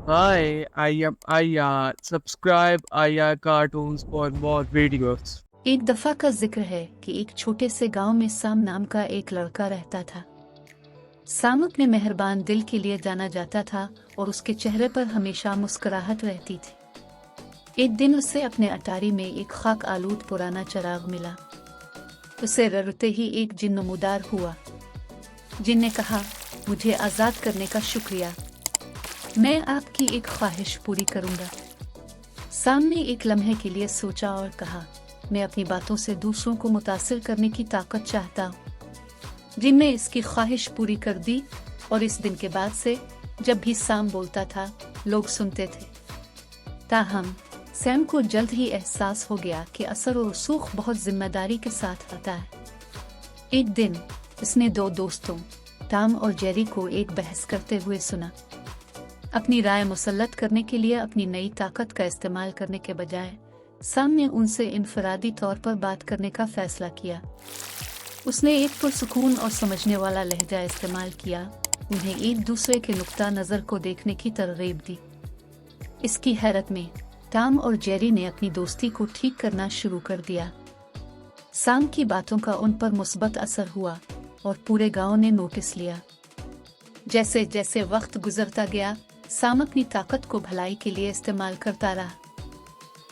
Hi, I am Aya. Subscribe Aya Cartoons for more videos. एक दफा का जिक्र है कि एक छोटे से गांव में साम नाम का एक लड़का रहता था। साम अपने मेहरबान दिल के लिए जाना जाता था और उसके चेहरे पर हमेशा मुस्कुराहट रहती थी। एक दिन उसे अपने अटारी में एक खाक आलूद पुराना चिराग मिला। उसे रड़ते ही एक जिन नमूदार हुआ। जिन ने कहा, मुझे आज़ाद करने का शुक्रिया, मैं आपकी एक ख्वाहिश पूरी करूंगा। साम ने एक लम्हे के लिए सोचा और कहा, मैं अपनी बातों से दूसरों को मुतासिर करने की ताकत चाहता हूँ। जिन ने इसकी ख्वाहिश पूरी कर दी और इस दिन के बाद से जब भी साम बोलता था, लोग सुनते थे। ताहम सैम को जल्द ही एहसास हो गया कि असर और रसूख बहुत जिम्मेदारी के साथ आता है। एक दिन उसने दो दोस्तों टॉम और जेरी को एक बहस करते हुए सुना। अपनी राय मुसल्लत करने के लिए अपनी नई ताकत का इस्तेमाल करने के बजाय साम ने उनसे इनफरादी तौर पर बात करने का फैसला किया। उसने एक पुरसुकून और समझने वाला लहजा इस्तेमाल किया, उन्हें एक दूसरे के नुक्ता नज़र को देखने की तरगीब दी। इसकी हैरत में टॉम और जेरी ने अपनी दोस्ती को ठीक करना शुरू कर दिया। साम की बातों का उन पर मुस्बत असर हुआ और पूरे गांव ने नोटिस लिया। जैसे जैसे वक्त गुजरता गया, साम अपनी ताकत को भलाई के लिए इस्तेमाल करता रहा।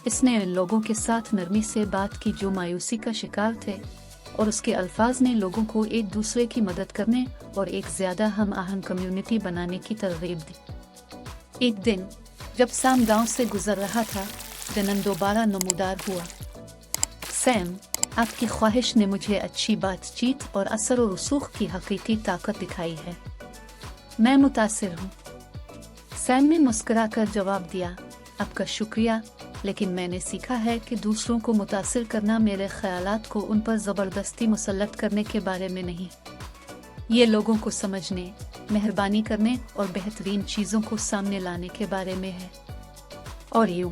इसने उन लोगों के साथ नरमी से बात की जो मायूसी का शिकार थे, और उसके अल्फाज ने लोगों को एक दूसरे की मदद करने और एक ज्यादा हम आहंग कम्युनिटी बनाने की तरगीब दी। एक दिन जब साम गांव से गुजर रहा था, जनन दोबारा नमूदार हुआ। सैम, आपकी ख्वाहिश ने मुझे अच्छी बातचीत और असर और रसूख की हकीकी ताकत दिखाई है। मैं मुतासिर हूँ। सैम ने मुस्कुराकर जवाब दिया, आपका शुक्रिया, लेकिन मैंने सीखा है कि दूसरों को मुतासिर करना मेरे ख्यालात को उन पर ज़बरदस्ती मुसल्लत करने के बारे में नहीं। ये लोगों को समझने, मेहरबानी करने और बेहतरीन चीज़ों को सामने लाने के बारे में है। और यूं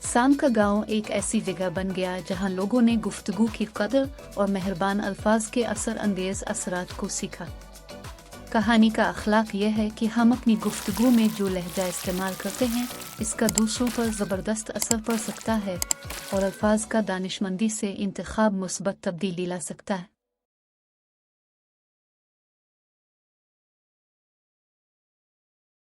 साम का गांव एक ऐसी जगह बन गया जहां लोगों ने गुफ्तगू की कदर और मेहरबान अल्फाज के असर अंगेज़ असरात को सीखा। कहानी का अखलाक यह है कि हम अपनी गुफ्तगू में जो लहजा इस्तेमाल करते हैं, इसका दूसरों पर ज़बरदस्त असर पड़ सकता है और अल्फाज का दानिशमंदी से इंतखाब मुस्बत तब्दीली ला सकता है।